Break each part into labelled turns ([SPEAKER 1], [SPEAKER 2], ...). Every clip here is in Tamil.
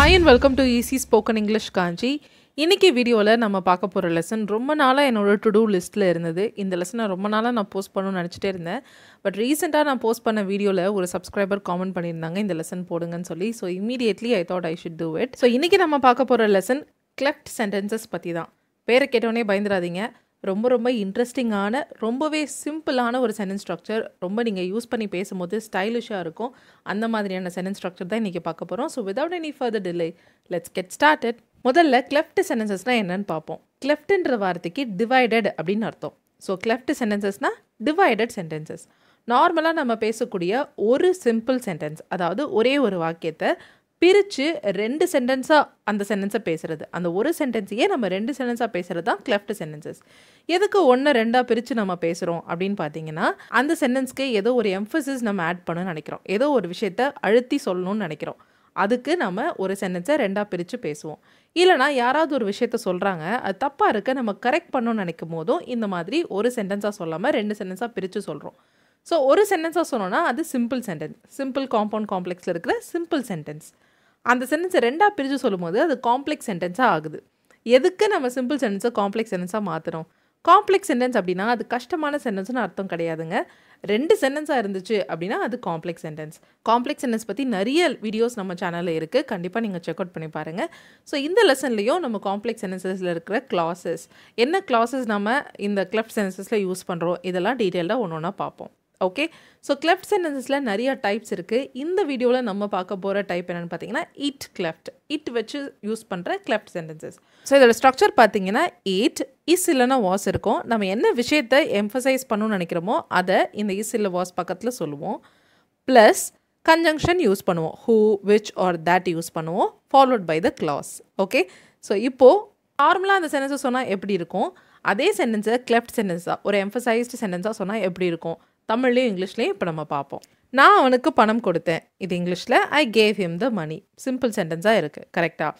[SPEAKER 1] Hi and welcome to Easy Spoken English Kanji. இன்னைக்கு வீடியோவில் நம்ம பார்க்க போகிற லெசன் ரொம்ப நாளாக என்னோட டு டூ லிஸ்ட்டில் இருந்தது. இந்த லெசனை ரொம்ப நாளாக நான் போஸ்ட் பண்ணணும்னு நினச்சிட்டே இருந்தேன். பட் ரீசெண்டாக நான் போஸ்ட் பண்ண வீடியோவில் ஒரு சப்ஸ்கிரைபர் காமெண்ட் பண்ணியிருந்தாங்க இந்த லெசன் போடுங்கன்னு சொல்லி. So immediately I thought I should do it. So இன்றைக்கி நம்ம பார்க்க போகிற லெசன் கிளெஃப்ட் சென்டென்சஸ் பற்றி தான். பேரை கேட்டோடனே பயந்துடாதீங்க. ரொம்ப இன்ட்ரெஸ்டிங்கான ரொம்பவே சிம்பிளான ஒரு சென்டென்ஸ் ஸ்ட்ரக்சர். ரொம்ப நீங்கள் யூஸ் பண்ணி பேசும்போது ஸ்டைலிஷாக இருக்கும். அந்த மாதிரியான சென்டென்ஸ் ஸ்ட்ரக்சர் தான் இன்றைக்கி பார்க்க போகிறோம். So without any further delay let's get started. முதல்ல கிளெஃப்ட் சென்டென்சஸ்னால் என்னன்னு பார்ப்போம். கிளெஃப்ட்ன்ற வார்த்தைக்கு டிவைடட் அப்படின்னு அர்த்தம். ஸோ கிளெஃப்ட் சென்டென்சஸ்னால் டிவைடட் சென்டென்சஸ். நார்மலாக நம்ம பேசக்கூடிய ஒரு சிம்பிள் சென்டென்ஸ், அதாவது ஒரே ஒரு வாக்கியத்தை பிரித்து ரெண்டு சென்டென்ஸாக அந்த சென்டென்ஸை பேசுகிறது. அந்த ஒரு சென்டென்ஸையே நம்ம ரெண்டு சென்டென்ஸாக பேசுகிறது தான் கிளெஃப்ட் சென்டென்சஸ். எதுக்கு ஒன்று ரெண்டாக பிரித்து நம்ம பேசுகிறோம் அப்படின்னு பார்த்தீங்கன்னா, அந்த சென்டென்ஸ்க்கு ஏதோ ஒரு எம்ஃபசிஸ் நம்ம ஆட் பண்ணணும்னு நினைக்கிறோம். ஏதோ ஒரு விஷயத்தை அழுத்தி சொல்லணும்னு நினைக்கிறோம். அதுக்கு நம்ம ஒரு சென்டென்ஸை ரெண்டாக பிரித்து பேசுவோம். இல்லைனா யாராவது ஒரு விஷயத்த சொல்கிறாங்க, அது தப்பாக இருக்க நம்ம கரெக்ட் பண்ணணும்னு நினைக்கும் போதும் இந்த மாதிரி ஒரு சென்டென்ஸாக சொல்லாமல் ரெண்டு சென்டென்ஸாக பிரித்து சொல்கிறோம். ஸோ ஒரு சென்டென்ஸாக சொன்னோன்னா அது சிம்பிள் சென்டென்ஸ். சிம்பிள் காம்பவுண்ட் காம்ப்ளெக்ஸில் இருக்கிற சிம்பிள் சென்டென்ஸ். அந்த சென்டென்ஸை ரெண்டாக பிரித்து சொல்லும்போது அது காம்ப்ளெக்ஸ் சென்டென்ஸாக ஆகுது. எதுக்கு நம்ம சிம்பிள் சென்டென்ஸை காம்ப்ளெக்ஸ் சென்டென்ஸாக மாற்றுறோம்? காம்ப்ளெக்ஸ் சென்டென்ஸ் அப்படின்னா அது கஷ்டமான சென்டென்ஸ்னு அர்த்தம் கிடையாதுங்க. ரெண்டு சென்டென்ஸாக இருந்துச்சு அப்படின்னா அது காம்ப்ளெக்ஸ் சென்டென்ஸ். காம்ப்ளெக்ஸ் சென்டென்ஸ் பற்றி நிறைய வீடியோஸ் நம்ம சேனலில் இருக்குது. கண்டிப்பாக நீங்கள் செக் அவுட் பண்ணி பாருங்கள். ஸோ இந்த லெசன்லேயும் நம்ம காம்ப்ளெக்ஸ் சென்டென்சஸில் இருக்கிற கிளாஸஸ், என்ன கிளாஸஸ் நம்ம இந்த கிளெஃப்ட் சென்டென்சஸில் யூஸ் பண்ணுறோம், இதெல்லாம் டீட்டெயிலாக ஒன்று ஒன்றா பார்ப்போம். ஓகே, ஸோ கிளெஃப்ட் சென்டென்சஸில் நிறைய டைப்ஸ் இருக்குது. இந்த வீடியோவில் நம்ம பார்க்க போகிற டைப் என்னென்னு பார்த்தீங்கன்னா இட் கிளெஃப்ட். இட் வச்சு யூஸ் பண்ணுற கிளெஃப்ட் சென்டென்சஸ். ஸோ இதோட ஸ்ட்ரக்சர் பார்த்தீங்கன்னா இட் இஸ் இல்லைனா வாஸ் இருக்கும். நம்ம என்ன விஷயத்தை எம்ஃபசைஸ் பண்ணணும்னு நினைக்கிறோமோ அதை இந்த இஸ் இல்லை வாஸ் பக்கத்தில் சொல்லுவோம். ப்ளஸ் கன்ஜங்ஷன் யூஸ் பண்ணுவோம். Who, which are that use பண்ணுவோம், followed by the clause. Okay, so இப்போது நார்மலாக அந்த சென்டென்ஸை சொன்னால் எப்படி இருக்கும், அதே சென்டென்ஸை கிளெஃப்ட் சென்டென்ஸாக ஒரு எம்ஃபசைஸ்டு சென்டென்ஸாக சொன்னால் எப்படி இருக்கும், தமிழ்லேயும் இங்கிலீஷ்லேயும் இப்போ நம்ம பார்ப்போம். நான் அவனுக்கு பணம் கொடுத்தேன், இது இங்கிலீஷில் I gave him the money. Simple சென்டென்ஸாக இருக்குது, கரெக்டாக?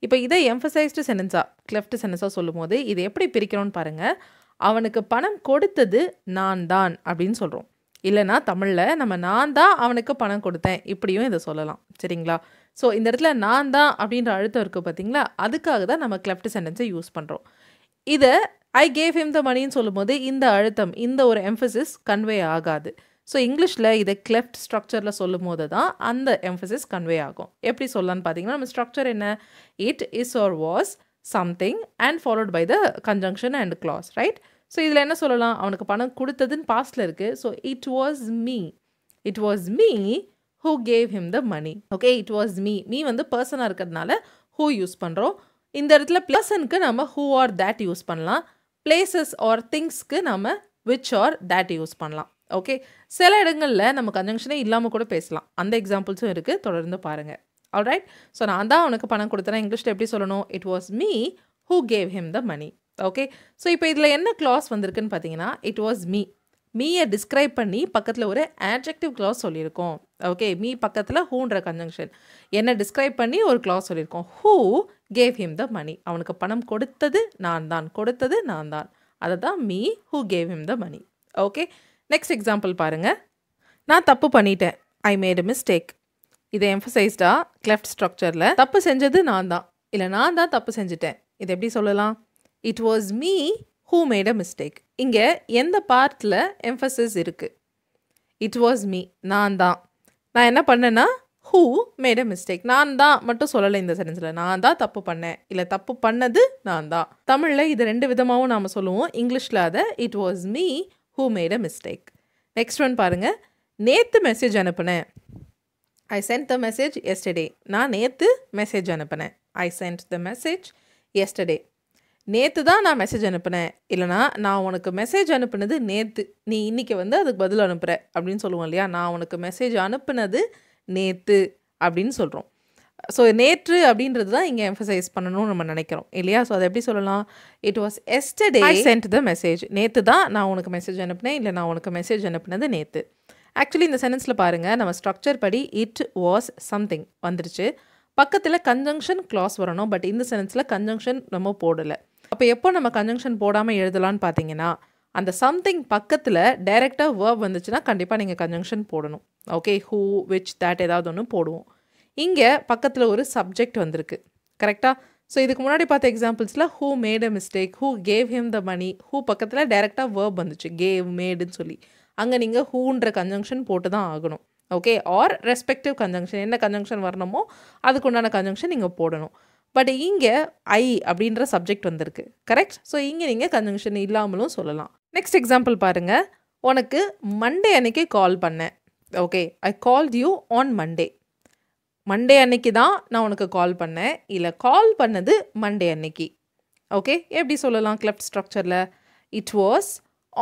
[SPEAKER 1] இப்போ இதை எம்ஃபசைஸ்டு சென்டென்ஸாக கிளெஃப்ட் சென்டென்ஸாக சொல்லும் போது இது எப்படி பிரிக்கிறோன்னு பாருங்கள். அவனுக்கு பணம் கொடுத்தது நான் தான் அப்படின்னு சொல்கிறோம். இல்லைனா தமிழில் நம்ம நான் தான் அவனுக்கு பணம் கொடுத்தேன் இப்படியும் இதை சொல்லலாம். சரிங்களா? ஸோ இந்த இடத்துல நான் தான் அப்படின்ற அழுத்தம் இருக்குது பார்த்தீங்களா, அதுக்காக தான் நம்ம கிளெஃப்ட் சென்டென்ஸை யூஸ் பண்ணுறோம். இதை ஐ கேவ் ஹிம் த மணின்னு சொல்லும்போது இந்த அழுத்தம், இந்த ஒரு எம்ஃபசிஸ் கன்வே ஆகாது. ஸோ இங்கிலீஷில் இதை கிளெஃப்ட் ஸ்ட்ரக்சரில் சொல்லும் போது தான் அந்த எம்ஃபசிஸ் கன்வே ஆகும். எப்படி சொல்லலான்னு பார்த்தீங்கன்னா, நம்ம ஸ்ட்ரக்சர் என்ன, it is or was something and followed by the conjunction and clause, right? So இதில் என்ன சொல்லலாம், அவனுக்கு பணம் கொடுத்ததுன்னு பாஸ்டில் இருக்குது. So it was me who gave him the money. Okay, it was me வந்து பர்சனாக இருக்கிறதுனால ஹூ யூஸ் பண்ணுறோம். இந்த இடத்துல பர்சனுக்கு நம்ம ஹூ ஆர் தேட் யூஸ் பண்ணலாம். பிளேசஸ் ஆர் திங்ஸ்க்கு நம்ம விச் ஆர் தேட் யூஸ் பண்ணலாம். ஓகே, சில இடங்களில் நம்ம கன்ஜங்ஷனே இல்லாமல் கூட பேசலாம். அந்த எக்ஸாம்பிள்ஸும் இருக்குது, தொடர்ந்து பாருங்கள். ஆல்ரைட், ஸோ நான் தான் அவனுக்கு பணம் கொடுத்தேன் இங்கிலீஷில் எப்படி சொல்லணும், it was me who gave him the money. Okay, so இப்போ இதில் என்ன கிளாஸ் வந்திருக்குன்னு பார்த்தீங்கன்னா, இட் வாஸ் மீயை டிஸ்கிரைப் பண்ணி பக்கத்தில் ஒரு ஆட்ஜெக்டிவ் கிளாஸ் சொல்லியிருக்கோம். ஓகே, மீ பக்கத்தில் ஹூன்ற கன்ஜங்ஷன், என்ன டிஸ்கிரைப் பண்ணி ஒரு கிளாஸ் சொல்லியிருக்கோம். Who gave him the money, அவனுக்கு பணம் கொடுத்தது நான் தான். அதை தான் me who gave him the money. Okay, next example பாருங்கள். நான் தப்பு பண்ணிட்டேன், ஐ மேட் அ மிஸ்டேக். இதை எம்ஃபசைஸ்டாக கிளெஃப்ட் ஸ்ட்ரக்சரில் தப்பு செஞ்சது நான் தான், இல்லை நான் தான் தப்பு செஞ்சுட்டேன். இது எப்படி சொல்லலாம், it was me who made a mistake. இங்கே எந்த பார்ட்டில் எம்ஃபசிஸ் இருக்குது, இட் வாஸ் மீ நான் தான். நான் என்ன பண்ணேன்னா ஹூ மேட் அ மிஸ்டேக், நான் தான் மட்டும் சொல்லலை இந்த சென்டென்ஸில், நான் தான் தப்பு பண்ணேன், இல்லை தப்பு பண்ணது நான் தான். தமிழில் இது ரெண்டு விதமாகவும் நாம் சொல்லுவோம். இங்கிலீஷில் அதை it was me who made a mistake. Next one பாருங்கள். நேற்று மெசேஜ் அனுப்புனேன், I sent the message yesterday. நான் நேற்று மெசேஜ் அனுப்புனேன், I sent the message yesterday. நேற்று தான் நான் மெசேஜ் அனுப்புனேன், இல்லைனா நான் உனக்கு மெசேஜ் அனுப்புனது நேற்று, நீ இன்றைக்கி வந்து அதுக்கு பதில் அனுப்புகிற அப்படின்னு சொல்லுவோம் இல்லையா. நான் உனக்கு மெசேஜ் அனுப்புனது நேற்று அப்படின்னு சொல்கிறோம். ஸோ நேற்று அப்படின்றது தான் இங்கே எம்ஃபசைஸ் பண்ணணும்னு நம்ம நினைக்கிறோம் இல்லையா. ஸோ அதை எப்படி சொல்லலாம், it was yesterday I sent the message. நேற்று தான் நான் உனக்கு மெசேஜ் அனுப்புனேன், இல்லை நான் உனக்கு மெசேஜ் அனுப்புனது நேற்று. ஆக்சுவலி இந்த சென்டென்ஸில் பாருங்கள், நம்ம ஸ்ட்ரக்சர் படி இட் வாஸ் சம்திங் வந்துருச்சு, பக்கத்தில் கன்ஜங்ஷன் கிளாஸ் வரணும். பட் இந்த சென்டென்ஸில் கன்ஜங்ஷன் நம்ம போடலை. அப்போ எப்போ நம்ம கன்ஜங்ஷன் போடாமல் எழுதலான்னு பார்த்தீங்கன்னா, அந்த சம்திங் பக்கத்தில் டைரெக்டாக வேர்ப் வந்துச்சுன்னா கண்டிப்பாக நீங்கள் கன்ஜங்ஷன் போடணும். ஓகே, ஹூ, விச், தட் ஏதாவது ஒன்று போடுவோம். இங்கே பக்கத்தில் ஒரு சப்ஜெக்ட் வந்திருக்கு கரெக்டாக. ஸோ இதுக்கு முன்னாடி பார்த்த எக்ஸாம்பிள்ஸில் who made a mistake, who gave him the money, who பக்கத்தில் டைரெக்டாக வேர்ப் வந்துச்சு கேவ் மேடுன்னு சொல்லி. அங்கே நீங்கள் ஹூன்ற கன்ஜங்ஷன் போட்டு தான் ஆகணும். ஓகே, ஆர் ரெஸ்பெக்டிவ் கன்ஜங்ஷன், என்ன கன்ஜங்ஷன் வரணுமோ அதுக்குண்டான கன்ஜங்ஷன் நீங்கள் போடணும். பட் இங்கே ஐ அப்படின்ற சப்ஜெக்ட் வந்திருக்கு கரெக்ட். ஸோ இங்கே நீங்கள் கன்ஜங்ஷன் இல்லாமலும் சொல்லலாம். நெக்ஸ்ட் எக்ஸாம்பிள் பாருங்கள். உனக்கு மண்டே அன்னைக்கு கால் பண்ணேன். Okay, I called you on Monday. Monday அன்னைக்கு தான் நான் உனக்கு கால் பண்ணேன், இல்லை கால் பண்ணது மண்டே அன்னைக்கு. ஓகே, எப்படி சொல்லலாம் கிளப்ட் ஸ்ட்ரக்சரில்? It was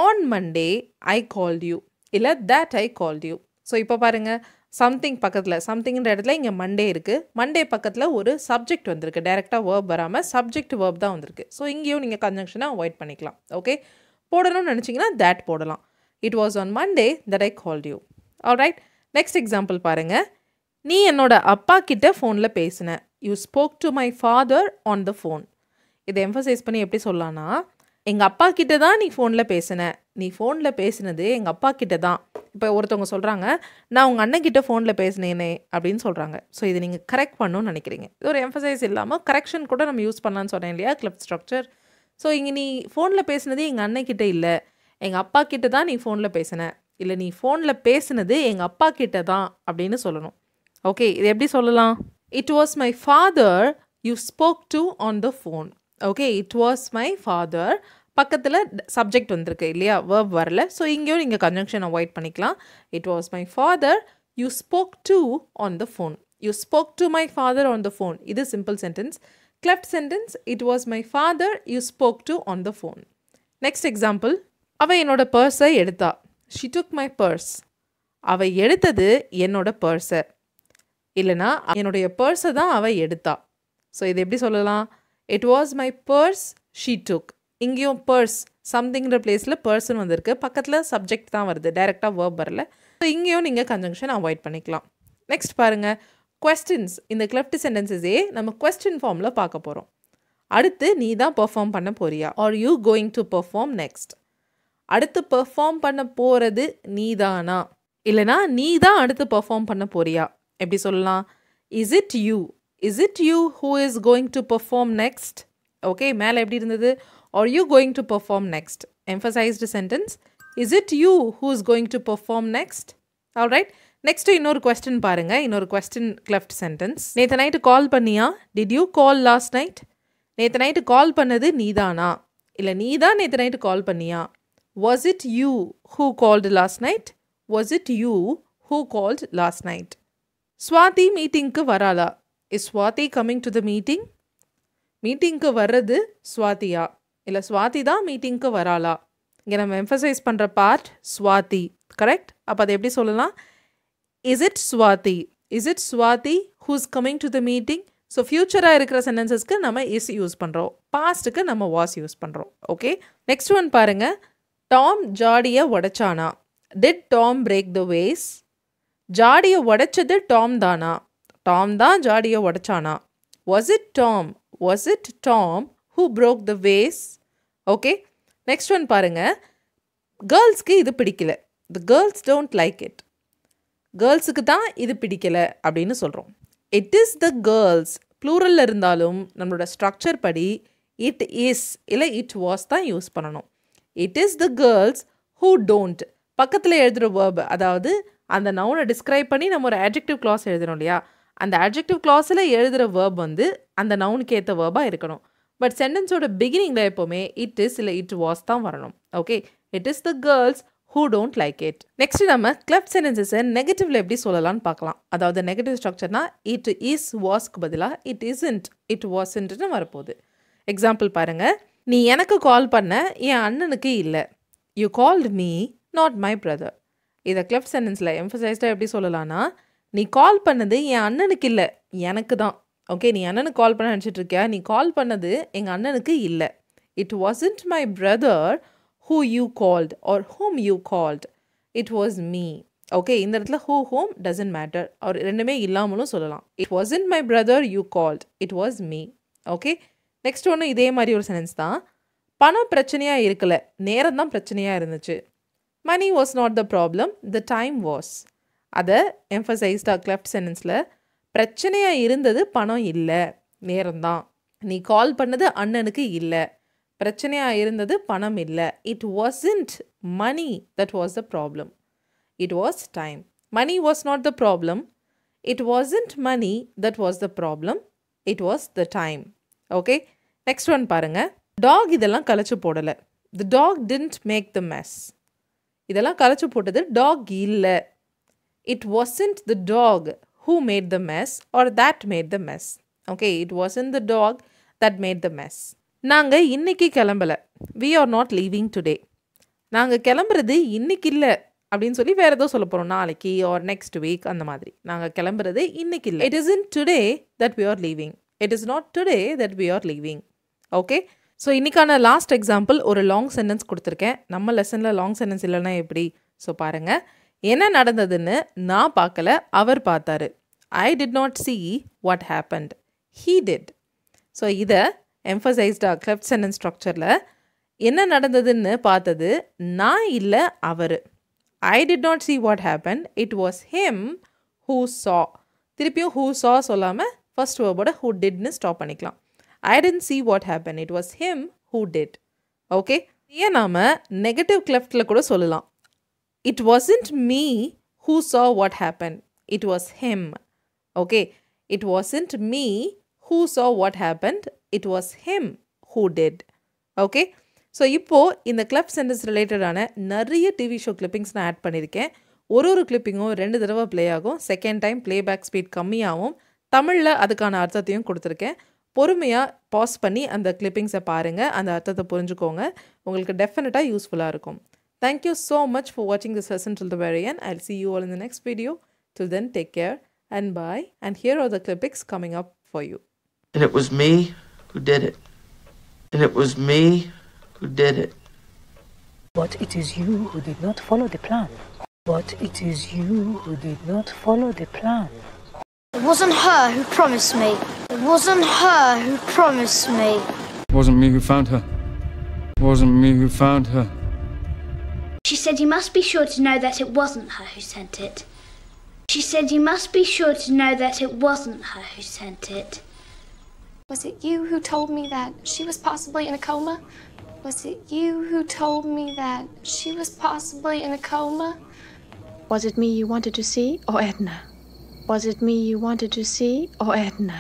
[SPEAKER 1] on Monday I called you, இல்லை that I called you. So இப்போ பாருங்கள், சம்திங் பக்கத்தில், சம்திங்கிற இடத்துல இங்கே மண்டே இருக்குது. மண்டே பக்கத்தில் ஒரு சப்ஜெக்ட் வந்திருக்கு, டைரெக்டாக வேர்ப் வராமல் சப்ஜெக்ட் வேர்ப் தான் வந்திருக்கு. ஸோ இங்கேயும் நீங்கள் கன்ஜங்ஷனை அவாய்ட் பண்ணிக்கலாம். ஓகே, போடணும்னு நினச்சிங்கன்னா தட் போடலாம். It was on Monday that I called you. Alright, next example பாருங்கள். நீ என்னோட அப்பா கிட்ட ஃபோனில் பேசின. You spoke to my father on the phone. இதை எம்ஃபசைஸ் பண்ணி எப்படி சொல்லலான்னா, எங்கள் அப்பா கிட்ட தான் நீ ஃபோனில் பேசின, நீ ஃபோனில் பேசினது எங்கள் அப்பா கிட்ட தான். இப்போ ஒருத்தவங்க சொல்கிறாங்க, நான் உங்கள் அண்ணன் கிட்ட ஃபோனில் பேசினேனே அப்படின்னு சொல்கிறாங்க. ஸோ இது நீங்கள் கரெக்ட் பண்ணணும்னு நினைக்கிறீங்க. இது ஒரு எம்ஃபசைஸ் இல்லாமல் கரெக்ஷன் கூட நம்ம யூஸ் பண்ணலான்னு சொன்னேன் இல்லையா கிளப்ட் ஸ்ட்ரக்சர். ஸோ இங்கே நீ ஃபோனில் பேசினது எங்கள் அண்ணன் கிட்ட இல்லை, எங்கள் அப்பா கிட்ட தான் நீ ஃபோனில் பேசின, இல்லை நீ ஃபோனில் பேசினது எங்கள் அப்பா கிட்ட தான் அப்படின்னு சொல்லணும். ஓகே, இது எப்படி சொல்லலாம்? It was my father you spoke to on the phone. Okay, it was my father, பக்கத்தில் சப்ஜெக்ட் வந்திருக்கு இல்லையா, வேர்ப் வரல. ஸோ இங்கேயும் நீங்கள் கன்ஜங்ஷன் அவாய்ட் பண்ணிக்கலாம். It was my father you spoke to on the phone. You spoke to my father on the phone, இது simple sentence. Cleft sentence, it was my father you spoke to on the phone. Next example. அவள் என்னோட பர்ஸை எடுத்தா. She took my purse. அவள் எடுத்தது என்னோட பர்ஸை, இல்லைனா என்னுடைய பர்ஸை தான் அவள் எடுத்தா. ஸோ இது எப்படி சொல்லலாம்? It was my purse she டுக். இங்கேயும் பர்ஸ் சம்திங்கிற பிளேஸில் பர்சன் வந்திருக்கு, பக்கத்தில் சப்ஜெக்ட் தான் வருது, டைரெக்டாக வேர்ப் வரல. ஸோ இங்கேயும் நீங்கள் கன்ஜங்ஷன் அவாய்ட் பண்ணிக்கலாம். நெக்ஸ்ட் பாருங்கள், கொஸ்டின்ஸ். இந்த கிளப்ட் சென்டென்சஸே நம்ம கொஸ்டின் ஃபார்மில் பார்க்க போகிறோம். அடுத்து நீ தான் பெர்ஃபார்ம் பண்ண போறியா, R you going to perform next. அடுத்து பெர்ஃபார்ம் பண்ண போகிறது நீ தானா, இல்லைனா நீ தான் அடுத்து பெர்ஃபார்ம் பண்ண போறியா. எப்படி சொல்லலாம்? Is it you, is it you who is going to perform next. Okay, மேலே எப்படி இருந்தது? Are you going to perform next, emphasized sentence. Is it you who is going to perform next. Alright, next இன்னொரு கொஸ்டின் பாருங்கள். இன்னொரு கொஸ்டின் கிளப்ட் சென்டென்ஸ். நேற்று நைட்டு கால் பண்ணியா? Did you call last night. நேற்று நைட்டு கால் பண்ணது நீதானா, இல்லை நீ தான் நேற்று நைட்டு கால் பண்ணியா. Was it you who called last night. Was it you who called last night. Swathi மீட்டிங்க்கு வராளா. Is Swathi coming to the meeting. மீட்டிங்க்கு வர்றது ஸ்வாதியா, இல்லை ஸ்வாதி தான் மீட்டிங்க்கு வராளா. இங்கே நம்ம எம்ஃபசைஸ் பண்ணுற பார்ட் ஸ்வாதி கரெக்ட். அப்போ அதை எப்படி சொல்லலாம்? Is it Swathi, is it Swathi who's coming to the meeting. So ஃப்யூச்சராக இருக்கிற சென்டென்சஸ்க்கு நம்ம இஸ் யூஸ் பண்ணுறோம், பாஸ்ட்டுக்கு நம்ம வாஸ் யூஸ் பண்ணுறோம். ஓகே, நெக்ஸ்ட் ஒன் பாருங்கள். டாம் ஜாடியை உடைச்சானா. Did Tom break the vase. ஜாடியை உடைச்சது டாம் தானா, டாம் தான் ஜாடியை உடைச்சானா. Was it Tom, was it Tom who broke the vase. Okay, next one பாருங்கள். கேர்ள்ஸ்க்கு இது பிடிக்கல. The girls don't like it. கேர்ள்ஸுக்கு தான் இது பிடிக்கல அப்படின்னு சொல்கிறோம். இட் இஸ் த கேர்ள்ஸ், ப்ளூரலில் இருந்தாலும் நம்மளோட ஸ்ட்ரக்சர் படி இட் இஸ் இல்லை இட் வாஸ் தான் யூஸ் பண்ணணும். It is the girls who don't, பக்கத்தில் எழுதுகிற வேர்பு, அதாவது அந்த நவுனை டிஸ்கிரைப் பண்ணி நம்ம ஒரு adjective clause எழுதணும் இல்லையா, அந்த adjective clauseல எழுதுகிற வேர்ப் வந்து அந்த நவுனுக்கு ஏற்ற வேர்பாக இருக்கணும். பட் சென்டென்ஸோட பிகினிங்கில் எப்போவுமே இட் இஸ் இல்லை இட் வாஸ் தான் வரணும். Okay, it is the girls who don't like it. Next நம்ம கிளப்ட் சென்டென்சஸை நெகட்டிவ்ல எப்படி சொல்லலாம்னு பார்க்கலாம். அதாவது நெகட்டிவ் ஸ்ட்ரக்சர்னா இட் இஸ் வாஸ்க்கு பதிலாக இட் இஸ்ன்ட் இட் வாஸ்ன்ட்னு வரப்போகுது. எக்ஸாம்பிள் பாருங்க. நீ எனக்கு கால் பண்ண, என் அண்ணனுக்கு இல்லை. You called me not my brother. இதை கிளப்ட் சென்டென்ஸில் எம்ஃபசைஸ்டாக எப்படி சொல்லலாம்னா, நீ கால் பண்ணது என் அண்ணனுக்கு இல்லை, எனக்கு தான். ஓகே, நீ அண்ணனுக்கு கால் பண்ண நினச்சிட்டு இருக்கியா, நீ கால் பண்ணது எங்கள் அண்ணனுக்கு இல்லை. It wasn't my brother who you called or whom you called, it was me. Okay, இந்த இடத்துல who whom doesn't matter, or ரெண்டுமே இல்லாமலும் சொல்லலாம். It wasn't my brother you called, it was me. Okay, next ஒன்று இதே மாதிரி ஒரு சென்டென்ஸ் தான். பணம் பிரச்சனையாக இருக்கல, நேரம் தான் பிரச்சனையாக இருந்துச்சு. Money was not the problem, the time was. அதை எம்ஃபசைஸ்டாக கிளப்ட் சென்டென்ஸில் பிரச்சனையா இருந்தது பணம் இல்லை, நேரம்தான். நீ கால் பண்ணது அண்ணனுக்கு இல்லை, பிரச்சனையா இருந்தது பணம் இல்லை. It wasn't money that was the problem. It was time. Money was not the problem. It wasn't money that was the problem. It was the time. Okay? Next one பாருங்க. Dog இதெல்லாம் கலச்சு போடலை. The dog didn't make the mess. இதெல்லாம் கலச்சு போட்டது dog இல்லை. It wasn't the dog who made the mess or that made the mess. Okay? It wasn't the dog that made the mess. நாங்கள் இன்னைக்கு கிளம்பலை. We are not leaving today. நாங்கள் கிளம்புறது இன்னைக்கு இல்லை அப்படின்னு சொல்லி வேறு ஏதோ சொல்ல போகிறோம், நாளைக்கு ஆர் நெக்ஸ்ட் வீக் அந்த மாதிரி. நாங்கள் கிளம்புறது இன்னைக்கு இல்லை. It isn't today that we are leaving. It is not today that we are leaving. Okay, so இன்றைக்கான லாஸ்ட் எக்ஸாம்பிள் ஒரு லாங் சென்டென்ஸ் கொடுத்துருக்கேன். நம்ம லெசனில் லாங் சென்டென்ஸ் இல்லைன்னா எப்படி? ஸோ பாருங்கள், என்ன நடந்ததுன்னு நான் பார்க்கல, அவர் பார்த்தாரு. I did not see what happened. He did. So இதை எம்ஃபசைஸ்டாக கிளெஃப்ட் சென்டென்ஸ் ஸ்ட்ரக்சரில் என்ன நடந்ததுன்னு பார்த்தது நான் இல்லை, அவர். I did not see what happened. It was him who saw. திருப்பியும் who saw சொல்லாமல் ஃபர்ஸ்ட் வேர்போட who didன்னு ஸ்டாப் பண்ணிக்கலாம். I didn't see what happened. It was him who did. Okay, ஏன் நாம் நெகட்டிவ் கிளெஃப்டில் கூட சொல்லலாம். It wasn't me who saw what happened. It was him. Okay, it wasn't me who saw what happened. It was him who did. Okay, so இப்போது இந்த கிளப் சென்டென்ஸ் ரிலேட்டடான நிறைய டிவி ஷோ கிளிப்பிங்ஸ் நான் ஆட் பண்ணியிருக்கேன். ஒரு கிளிப்பிங்கும் 2 தடவை ப்ளே ஆகும். செகண்ட் டைம் ப்ளேபேக் ஸ்பீட் கம்மியாகவும் தமிழில் அதுக்கான அர்த்தத்தையும் கொடுத்துருக்கேன். பொறுமையாக பாஸ் பண்ணி அந்த கிளிப்பிங்ஸை பாருங்கள், அந்த அர்த்தத்தை புரிஞ்சுக்கோங்க. உங்களுக்கு டெஃபினட்டாக யூஸ்ஃபுல்லாக இருக்கும். Thank you so much for watching this lesson till the very end. I'll see you all in the next video. Till then, take care and bye. And here are the clippings coming up for you.
[SPEAKER 2] And it was me who did it. And it was me who did it.
[SPEAKER 3] But it is you who did not follow the plan. But it is you who did not follow the plan.
[SPEAKER 4] It wasn't her who promised me. It wasn't her who promised me.
[SPEAKER 5] It wasn't me who found her. It wasn't me who found her.
[SPEAKER 4] She said you must be sure to know that it wasn't her who sent it. She said you must be sure to know that it wasn't her who sent it.
[SPEAKER 6] Was it you who told me that she was possibly in a coma? Was it you who told me that she was possibly in a coma?
[SPEAKER 7] Was it me you wanted to see or Edna? Was it me you wanted to see or Edna?